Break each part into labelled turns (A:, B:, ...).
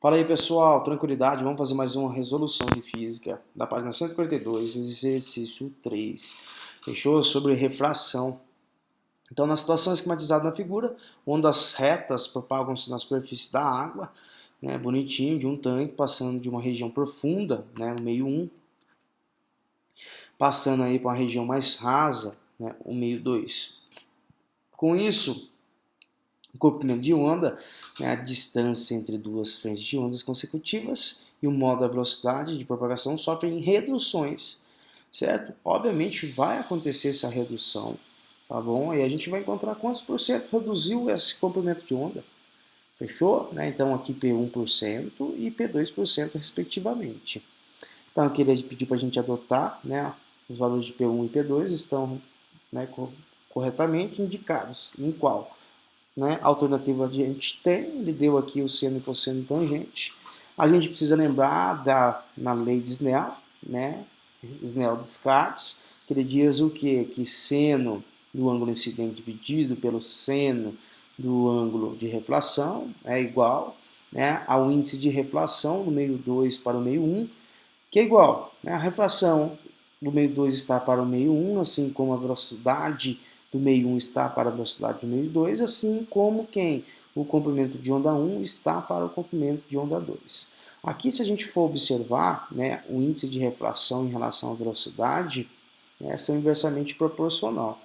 A: Fala aí pessoal, tranquilidade, vamos fazer mais uma resolução de física da página 142, exercício 3. Fechou? Sobre refração. Então, na situação esquematizada na figura, ondas retas propagam-se na superfície da água, né, bonitinho, de um tanque, passando de uma região profunda, né, no meio 1, passando aí para uma região mais rasa, né, o meio 2. Com isso, o comprimento de onda, né, a distância entre duas frentes de ondas consecutivas e o modo da velocidade de propagação sofrem reduções, certo? Obviamente vai acontecer essa redução, tá bom? E a gente vai encontrar quantos por cento reduziu esse comprimento de onda, fechou? Né? Então aqui P1% e P2% respectivamente. Então aqui ele pediu para a gente adotar, né, os valores de P1 e P2 estão, né, corretamente indicados, em qual? Né? A alternativa que a gente tem, ele deu aqui o seno e cosseno e tangente. A gente precisa lembrar na lei de Snell, né? Snell-Descartes, que ele diz o quê? Que seno do ângulo incidente dividido pelo seno do ângulo de reflação é igual, né, ao índice de reflação do meio 2 para o meio 1, que é igual, né, a refração do meio 2 está para o meio 1, assim como a velocidade do meio 1 está para a velocidade do meio 2, assim como quem? O comprimento de onda 1 está para o comprimento de onda 2. Aqui, se a gente for observar, né, o índice de refração em relação à velocidade, né, são inversamente proporcional.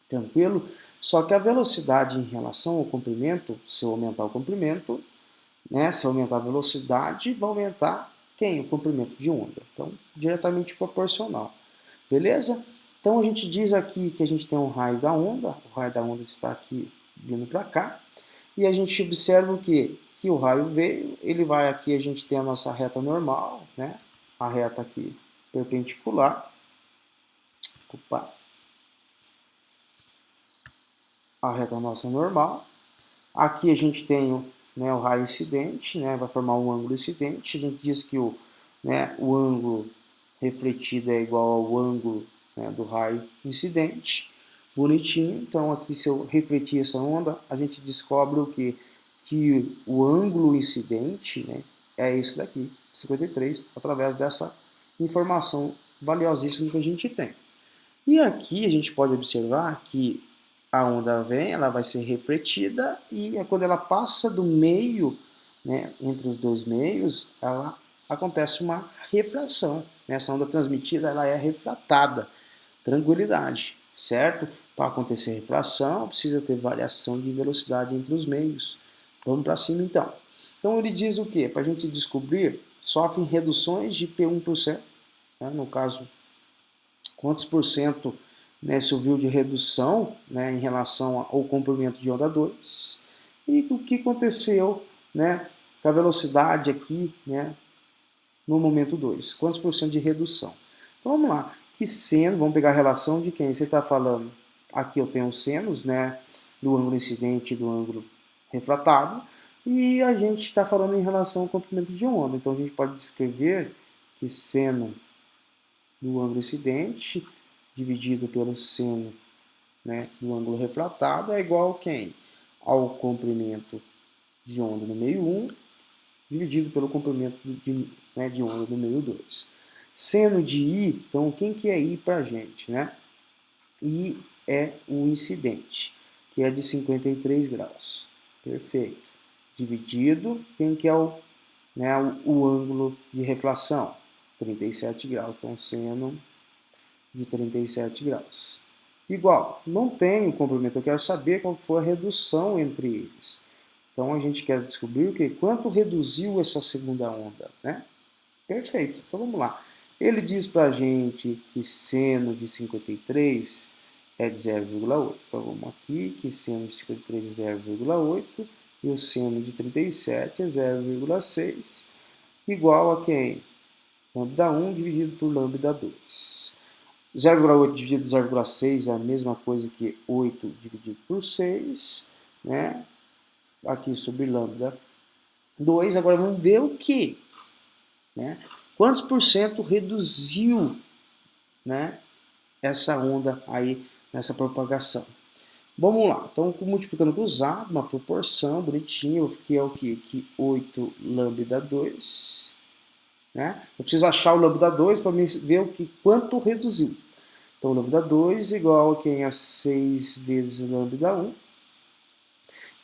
A: Tranquilo? Só que a velocidade em relação ao comprimento, se eu aumentar o comprimento, né, se eu aumentar a velocidade, vai aumentar quem? O comprimento de onda. Então, diretamente proporcional. Beleza? Então a gente diz aqui que a gente tem um raio da onda, o raio da onda está aqui vindo para cá, e a gente observa o quê? Que o raio veio, ele vai aqui, a gente tem a nossa reta normal, né? A reta aqui perpendicular, opa, a reta nossa normal. Aqui a gente tem, né, o raio incidente, né? Vai formar um ângulo incidente. A gente diz que o ângulo refletido é igual ao ângulo, né, do raio incidente. Bonitinho. Então aqui, se eu refletir essa onda, a gente descobre o quê? Que o ângulo incidente, né, é esse daqui, 53, através dessa informação valiosíssima que a gente tem. E aqui a gente pode observar que a onda vem, ela vai ser refletida e quando ela passa do meio, né, entre os dois meios, ela acontece uma refração. Essa onda transmitida ela é refratada. Tranquilidade, certo? Para acontecer refração, precisa ter variação de velocidade entre os meios. Vamos para cima então. Então ele diz o quê? Para a gente descobrir, sofrem reduções de P1%, né, no caso quantos por cento, né, se ouviu de redução, né, em relação ao comprimento de onda 2, e o que aconteceu, né, com a velocidade aqui, né, no momento 2, quantos por cento de redução. Então vamos lá, que seno, vamos pegar a relação de quem? Você está falando, aqui eu tenho os senos, né, do ângulo incidente e do ângulo refratado, e a gente está falando em relação ao comprimento de onda, então a gente pode descrever que seno do ângulo incidente dividido pelo seno, né, do ângulo refratado é igual a quem? Ao comprimento de onda no meio 1 dividido pelo comprimento de onda no meio 2. Seno de I, então quem que é I para a gente? Né? I é o incidente, que é de 53 graus. Perfeito. Dividido, quem que é o ângulo de reflação? 37 graus. Então, seno de 37 graus. Igual, não tem o comprimento, eu quero saber qual foi a redução entre eles. Então a gente quer descobrir o que? Quanto reduziu essa segunda onda, né? Perfeito, então vamos lá. Ele diz para a gente que seno de 53 é de 0,8. Então vamos aqui, que seno de 53 é 0,8 e o seno de 37 é 0,6, igual a quem? Lambda 1 dividido por lambda 2. 0,8 dividido por 0,6 é a mesma coisa que 8 dividido por 6, né? Aqui sobre lambda 2. Agora vamos ver o que, né? Quantos por cento reduziu, né, essa onda aí nessa propagação? Vamos lá, então multiplicando cruzado, uma proporção bonitinha, que é o quê? Que 8 lambda 2, né? Eu preciso achar o lambda 2 para ver quanto reduziu. Então, lambda 2 igual a quem? A 6 vezes lambda 1.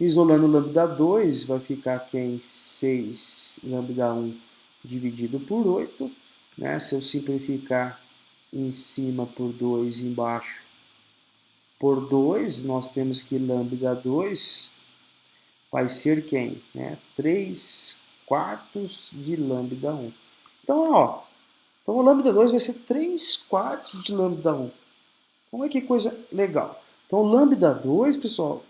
A: Isolando lambda 2, vai ficar quem? 6 lambda 1 dividido por 8. Né? Se eu simplificar em cima por 2, embaixo por 2, nós temos que lambda 2 vai ser quem? Né? 3 quartos de lambda 1. Então, ó, então o lambda 2 vai ser 3 quartos de lambda 1. Então, olha que coisa legal. Então, o lambda 2, pessoal,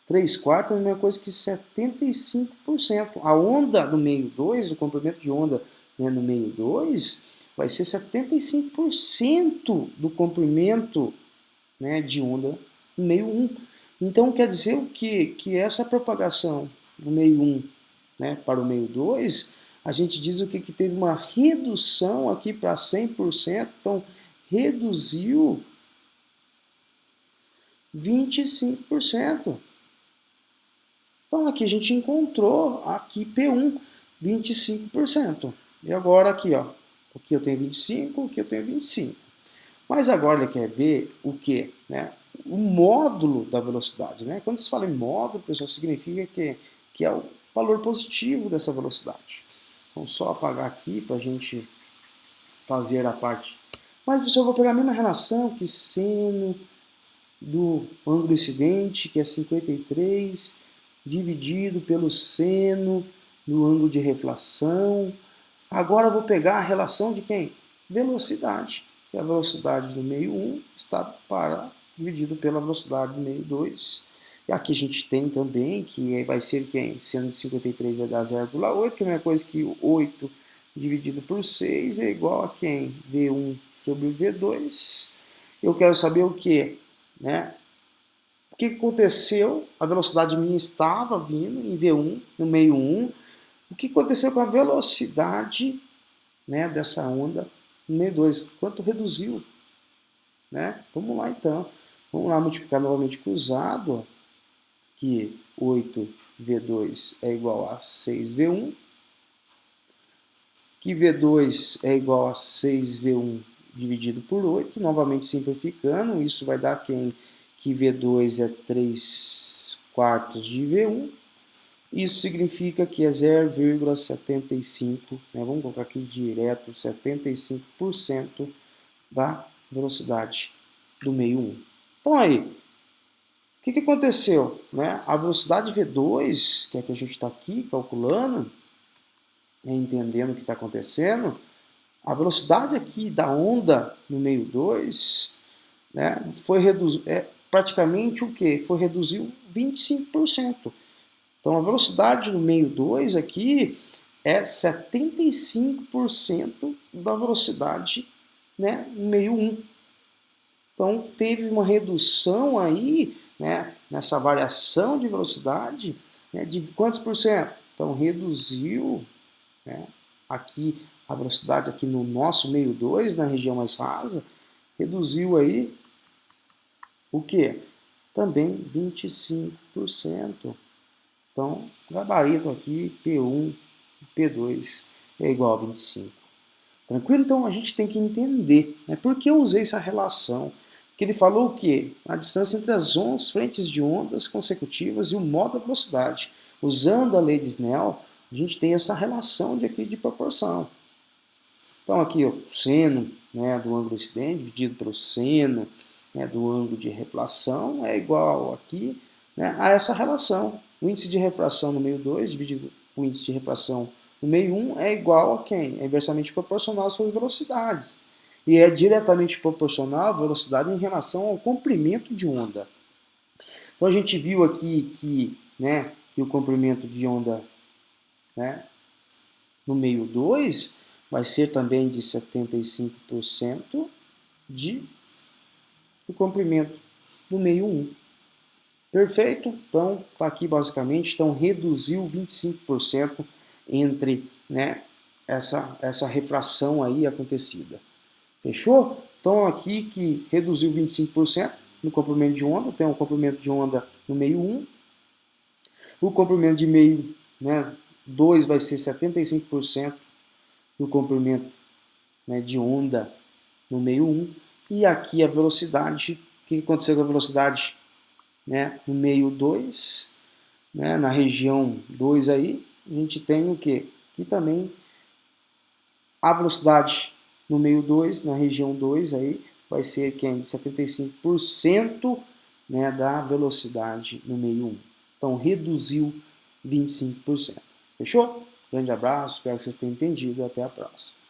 A: 3 quartos é a mesma coisa que 75%. A onda no meio 2, o comprimento de onda, né, no meio 2, vai ser 75% do comprimento, né, de onda no meio 1. Então, quer dizer o quê? Que essa propagação do meio 1, né, para o meio 2, a gente diz o que? Que teve uma redução aqui para 100%, então reduziu 25%. Então aqui a gente encontrou aqui P1, 25%. E agora aqui, ó, aqui eu tenho 25, aqui eu tenho 25. Mas agora ele quer ver o que? Né? O módulo da velocidade. Né? Quando se fala em módulo, pessoal, significa que é o valor positivo dessa velocidade. Então só apagar aqui para a gente fazer a parte. Mas pessoal, eu vou pegar a mesma relação que seno do ângulo incidente, que é 53, dividido pelo seno do ângulo de reflação. Agora eu vou pegar a relação de quem? Velocidade. Que a velocidade do meio 1 está dividido pela velocidade do meio 2. E aqui a gente tem também que vai ser quem? Seno de 53 vai dar 0,8, que é a mesma coisa que 8 dividido por 6 é igual a quem? V1 sobre V2. Eu quero saber o que? Né? O que aconteceu? A velocidade minha estava vindo em V1, no meio 1. O que aconteceu com a velocidade, né, dessa onda no meio 2? Quanto reduziu? Né? Vamos lá então. Vamos lá multiplicar novamente cruzado, que 8V2 é igual a 6V1, que V2 é igual a 6V1 dividido por 8, novamente simplificando, isso vai dar quem? Que V2 é 3 quartos de V1, isso significa que é 0,75, né? Vamos colocar aqui direto, 75% da velocidade do meio 1. Então aí, o que aconteceu? Né? A velocidade V2, que é a que a gente está aqui calculando, entendendo o que está acontecendo, a velocidade aqui da onda no meio 2, né, foi reduzir, praticamente o que? Foi reduzir 25%. Então a velocidade no meio 2 aqui é 75% da velocidade, né, no meio 1. Então teve uma redução aí, né, nessa variação de velocidade, né, de quantos por cento? Então reduziu, né, aqui a velocidade aqui no nosso meio 2, na região mais rasa, reduziu aí o que? Também 25%. Então, gabarito aqui, P1, P2 é igual a 25. Tranquilo? Então a gente tem que entender, né, por que eu usei essa relação. Que ele falou o quê? A distância entre as frentes de ondas consecutivas e o modo da velocidade. Usando a lei de Snell, a gente tem essa relação de proporção. Então aqui o seno, né, do ângulo incidente dividido pelo seno, né, do ângulo de reflação é igual aqui, né, a essa relação. O índice de refração no meio 2 dividido o índice de refração no meio 1 é igual a quem? É inversamente proporcional às suas velocidades. E é diretamente proporcional à velocidade em relação ao comprimento de onda. Então a gente viu aqui que, né, que o comprimento de onda, né, no meio 2 vai ser também de 75% do comprimento do meio 1. Perfeito? Então, está aqui basicamente, então reduziu 25% entre, né, essa refração aí acontecida. Fechou? Então aqui que reduziu 25%, no comprimento de onda, tem um comprimento de onda no meio 1. O comprimento de meio, né, 2 vai ser 75% do comprimento, né, de onda no meio 1. E aqui a velocidade, o que aconteceu com a velocidade, né, no meio 2, né, na região 2 aí, a gente tem o quê? Aqui também a velocidade no meio 2, na região 2 aí, vai ser que é de 75%, né, da velocidade no meio 1. Então reduziu 25%. Fechou? Grande abraço, espero que vocês tenham entendido. Até a próxima.